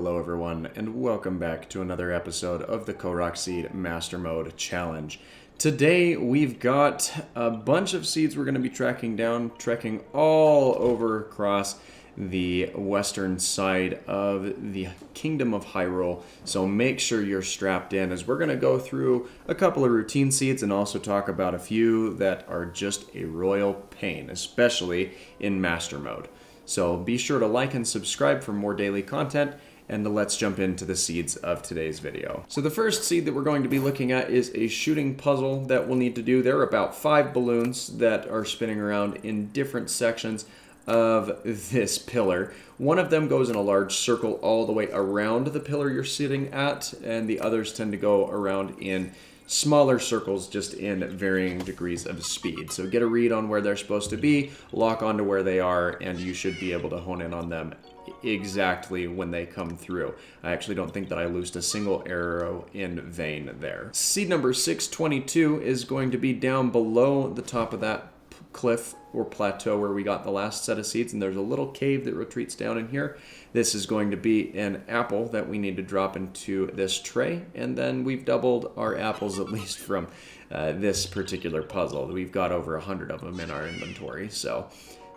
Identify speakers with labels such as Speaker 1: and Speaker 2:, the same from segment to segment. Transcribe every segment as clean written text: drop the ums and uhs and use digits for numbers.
Speaker 1: Hello everyone, and welcome back to another episode of the Korok Seed Master Mode Challenge. Today we've got a bunch of seeds we're going to be trekking all over across the western side of the Kingdom of Hyrule. So make sure you're strapped in as we're going to go through a couple of routine seeds and also talk about a few that are just a royal pain, especially in Master Mode. So be sure to like and subscribe for more daily content, and let's jump into the seeds of today's video. So the first seed that we're going to be looking at is a shooting puzzle that we'll need to do. There are about 5 balloons that are spinning around in different sections of this pillar. One of them goes in a large circle all the way around the pillar you're sitting at, and the others tend to go around in smaller circles just in varying degrees of speed. So get a read on where they're supposed to be, lock onto where they are, and you should be able to hone in on them exactly when they come through. I actually don't think that I loosed a single arrow in vain there. Seed number 622 is going to be down below the top of that cliff or plateau where we got the last set of seeds, and there's a little cave that retreats down in here. This is going to be an apple that we need to drop into this tray, and then we've doubled our apples at least from this particular puzzle. We've got over 100 of them in our inventory, so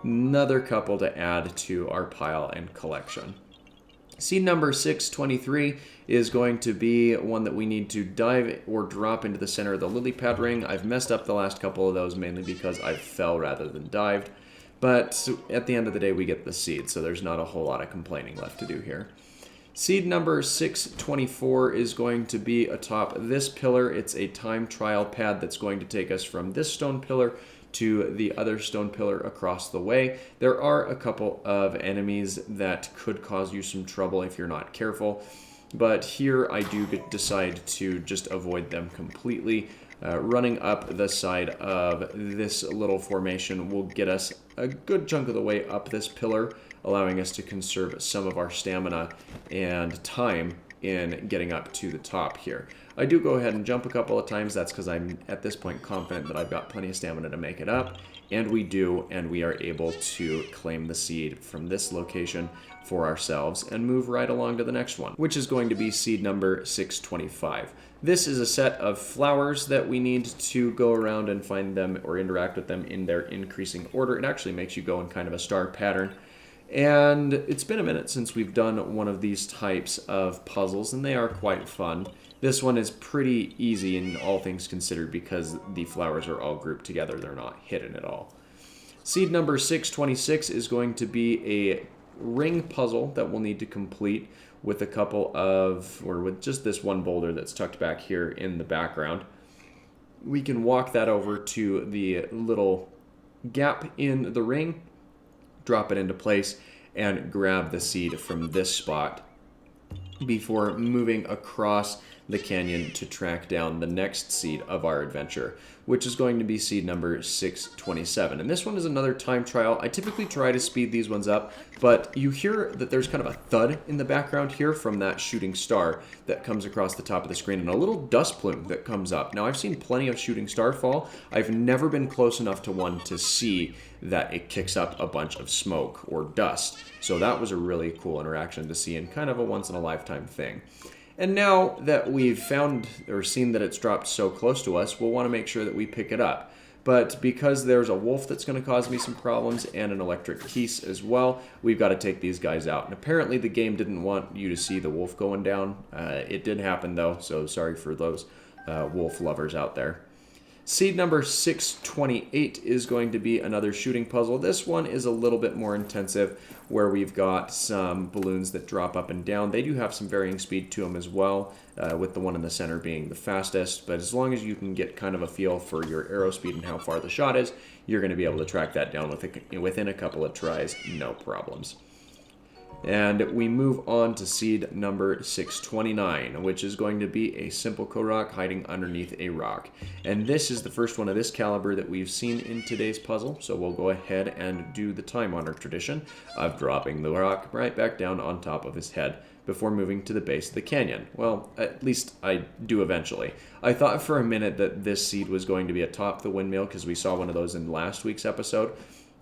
Speaker 1: another couple to add to our pile and collection. Seed number 623 is going to be one that we need to dive or drop into the center of the lily pad ring. I've messed up the last couple of those mainly because I fell rather than dived. But at the end of the day, we get the seed, so there's not a whole lot of complaining left to do here. Seed number 624 is going to be atop this pillar. It's a time trial pad that's going to take us from this stone pillar to the other stone pillar across the way. There are a couple of enemies that could cause you some trouble if you're not careful, but here I do decide to just avoid them completely. Running up the side of this little formation will get us a good chunk of the way up this pillar, allowing us to conserve some of our stamina and time in getting up to the top here. I do go ahead and jump a couple of times. That's because I'm at this point confident that I've got plenty of stamina to make it up, and we do, and we are able to claim the seed from this location for ourselves and move right along to the next one, which is going to be seed number 625. This is a set of flowers that we need to go around and find them or interact with them in their increasing order. It actually makes you go in kind of a star pattern. And it's been a minute since we've done one of these types of puzzles, and they are quite fun. This one is pretty easy in all things considered because the flowers are all grouped together. They're not hidden at all. Seed number 626 is going to be a ring puzzle that we'll need to complete with with just this one boulder that's tucked back here in the background. We can walk that over to the little gap in the ring, drop it into place, and grab the seed from this spot before moving across the canyon to track down the next seed of our adventure, which is going to be seed number 627. And this one is another time trial. I typically try to speed these ones up, but you hear that there's kind of a thud in the background here from that shooting star that comes across the top of the screen, and a little dust plume that comes up. Now, I've seen plenty of shooting star fall. I've never been close enough to one to see that it kicks up a bunch of smoke or dust. So that was a really cool interaction to see, and kind of a once-in-a-lifetime thing. And now that we've found or seen that it's dropped so close to us, we'll want to make sure that we pick it up. But because there's a wolf that's going to cause me some problems and an electric keese as well, we've got to take these guys out. And apparently the game didn't want you to see the wolf going down. It did happen though, so sorry for those wolf lovers out there. Seed number 628 is going to be another shooting puzzle. This one is a little bit more intensive, where we've got some balloons that drop up and down. They do have some varying speed to them as well, with the one in the center being the fastest. But as long as you can get kind of a feel for your arrow speed and how far the shot is, you're going to be able to track that down within a couple of tries, no problems. And we move on to seed number 629, which is going to be a simple Korok hiding underneath a rock. And this is the first one of this caliber that we've seen in today's puzzle, so we'll go ahead and do the time-honored tradition of dropping the rock right back down on top of his head before moving to the base of the canyon. Well, at least I do eventually. I thought for a minute that this seed was going to be atop the windmill because we saw one of those in last week's episode,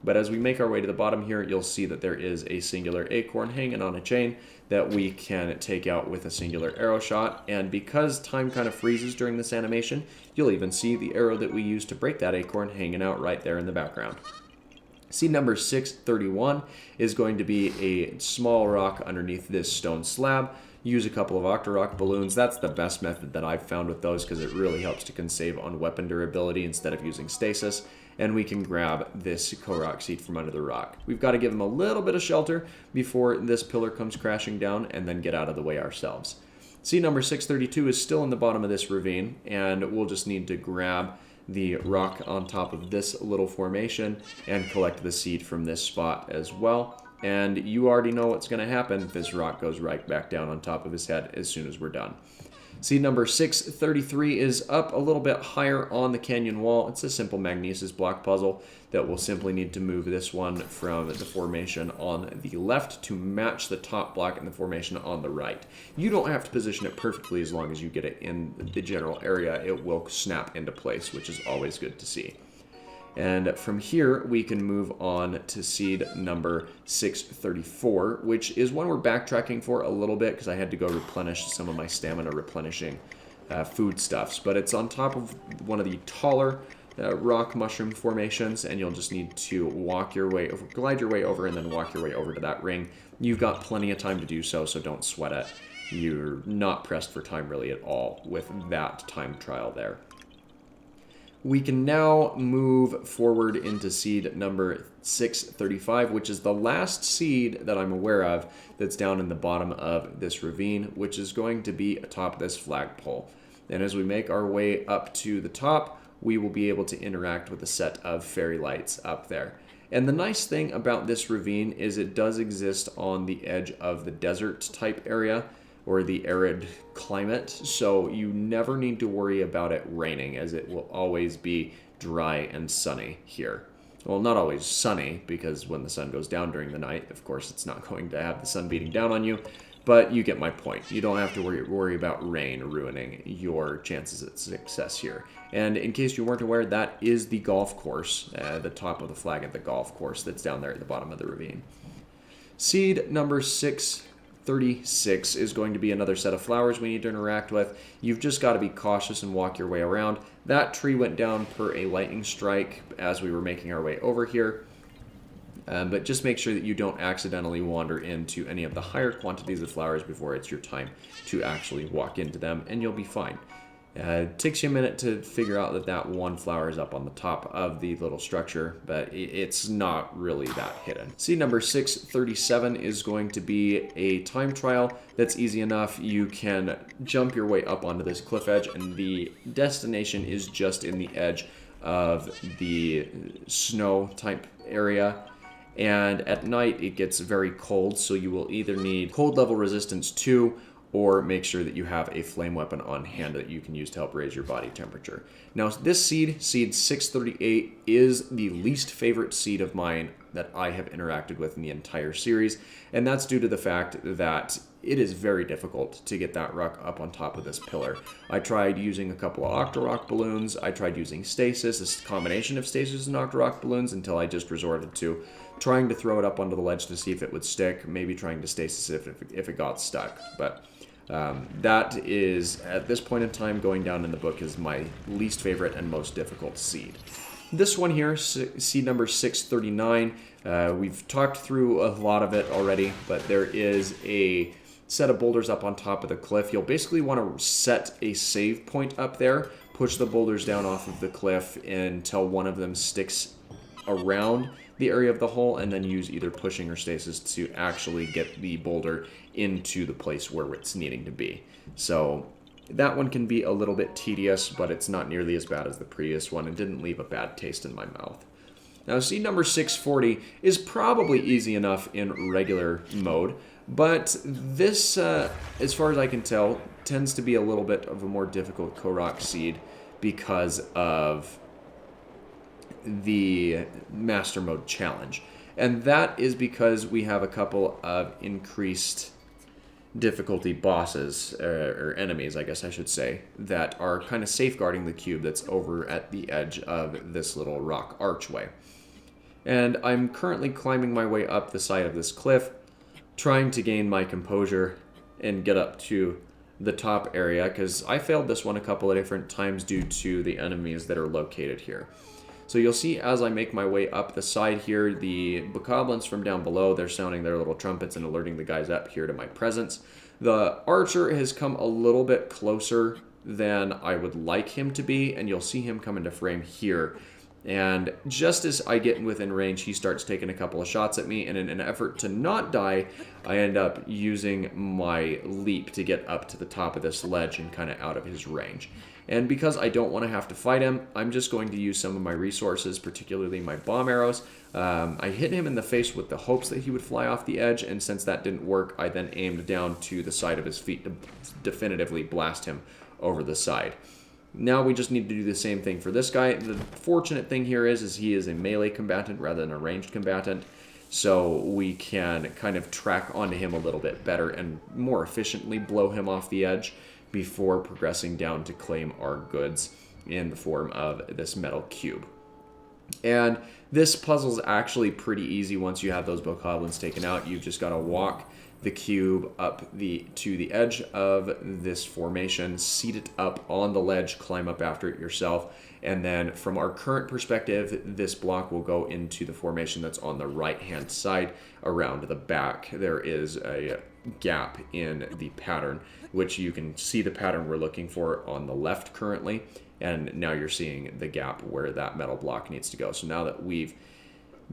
Speaker 1: But as we make our way to the bottom here, you'll see that there is a singular acorn hanging on a chain that we can take out with a singular arrow shot. And because time kind of freezes during this animation, you'll even see the arrow that we used to break that acorn hanging out right there in the background. Seed number 631 is going to be a small rock underneath this stone slab. Use a couple of Octorok balloons. That's the best method that I've found with those because it really helps to conserve on weapon durability instead of using stasis. And we can grab this Korok seed from under the rock. We've got to give him a little bit of shelter before this pillar comes crashing down and then get out of the way ourselves. Seed number 632 is still in the bottom of this ravine, and we'll just need to grab the rock on top of this little formation and collect the seed from this spot as well. And you already know what's going to happen. This rock goes right back down on top of his head as soon as we're done. Seed number 633 is up a little bit higher on the canyon wall. It's a simple magnesis block puzzle that we'll simply need to move this one from the formation on the left to match the top block in the formation on the right. You don't have to position it perfectly as long as you get it in the general area. It will snap into place, which is always good to see. And from here, we can move on to seed number 634, which is one we're backtracking for a little bit because I had to go replenish some of my stamina replenishing foodstuffs. But it's on top of one of the taller rock mushroom formations, and you'll just need to walk your way over, glide your way over, and then walk your way over to that ring. You've got plenty of time to do so, so don't sweat it. You're not pressed for time really at all with that time trial there. We can now move forward into seed number 635, which is the last seed that I'm aware of that's down in the bottom of this ravine, which is going to be atop this flagpole. And as we make our way up to the top, we will be able to interact with a set of fairy lights up there. And the nice thing about this ravine is it does exist on the edge of the desert type area, or the arid climate, so you never need to worry about it raining, as it will always be dry and sunny here. Well, not always sunny, because when the sun goes down during the night, of course, it's not going to have the sun beating down on you, but you get my point. You don't have to worry about rain ruining your chances at success here. And in case you weren't aware, that is the golf course, the top of the flag at the golf course that's down there at the bottom of the ravine. Seed number 636 is going to be another set of flowers we need to interact with. You've just got to be cautious and walk your way around. That tree went down per a lightning strike as we were making our way over here. But just make sure that you don't accidentally wander into any of the higher quantities of flowers before it's your time to actually walk into them, and you'll be fine. It takes you a minute to figure out that that one flower is up on the top of the little structure, but it's not really that hidden. Seed number 637 is going to be a time trial that's easy enough. You can jump your way up onto this cliff edge, and the destination is just in the edge of the snow type area. And at night it gets very cold, so you will either need cold level resistance 2 or make sure that you have a flame weapon on hand that you can use to help raise your body temperature. Now this seed 638, is the least favorite seed of mine that I have interacted with in the entire series, and that's due to the fact that it is very difficult to get that rock up on top of this pillar. I tried using a couple of Octorok balloons, I tried using stasis, a combination of stasis and Octorok balloons, until I just resorted to trying to throw it up onto the ledge to see if it would stick, maybe trying to stasis if it got stuck. But that is, at this point in time, going down in the book is my least favorite and most difficult seed. This one here, seed number 639, we've talked through a lot of it already, but there is a set of boulders up on top of the cliff. You'll basically want to set a save point up there, push the boulders down off of the cliff until one of them sticks around the area of the hole, and then use either pushing or stasis to actually get the boulder into the place where it's needing to be. So that one can be a little bit tedious, but it's not nearly as bad as the previous one. It didn't leave a bad taste in my mouth. Now seed number 640 is probably easy enough in regular mode, but this, as far as I can tell, tends to be a little bit of a more difficult Korok seed because of the Master Mode challenge. And that is because we have a couple of increased difficulty bosses, or enemies, I guess I should say, that are kind of safeguarding the cube that's over at the edge of this little rock archway. And I'm currently climbing my way up the side of this cliff, trying to gain my composure and get up to the top area, because I failed this one a couple of different times due to the enemies that are located here. So you'll see as I make my way up the side here, the bokoblins from down below, they're sounding their little trumpets and alerting the guys up here to my presence. The archer has come a little bit closer than I would like him to be, and you'll see him come into frame here. And just as I get within range, he starts taking a couple of shots at me, and in an effort to not die, I end up using my leap to get up to the top of this ledge and kind of out of his range. And because I don't want to have to fight him, I'm just going to use some of my resources, particularly my bomb arrows. I hit him in the face with the hopes that he would fly off the edge, and since that didn't work, I then aimed down to the side of his feet to definitively blast him over the side. Now we just need to do the same thing for this guy. The fortunate thing here is he is a melee combatant rather than a ranged combatant, so we can kind of track onto him a little bit better and more efficiently blow him off the edge before progressing down to claim our goods in the form of this metal cube. And this puzzle's actually pretty easy once you have those bokoblins taken out. You've just got to walk the cube up to the edge of this formation, seat it up on the ledge, climb up after it yourself, and then from our current perspective, this block will go into the formation that's on the right-hand side around the back. There is a gap in the pattern, which you can see the pattern we're looking for on the left currently, and now you're seeing the gap where that metal block needs to go. So now that we've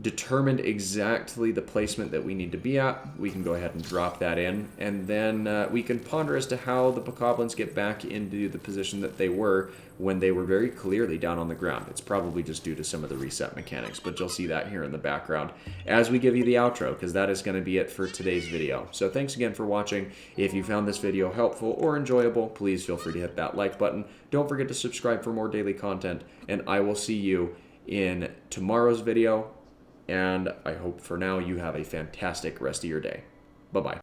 Speaker 1: determined exactly the placement that we need to be at, we can go ahead and drop that in, and then we can ponder as to how the bokoblins get back into the position that they were when they were very clearly down on the ground. It's probably just due to some of the reset mechanics, but you'll see that here in the background as we give you the outro, because that is going to be it for today's video. So thanks again for watching. If you found this video helpful or enjoyable, please feel free to hit that like button. Don't forget to subscribe for more daily content, and I will see you in tomorrow's video. And I hope for now you have a fantastic rest of your day. Bye-bye.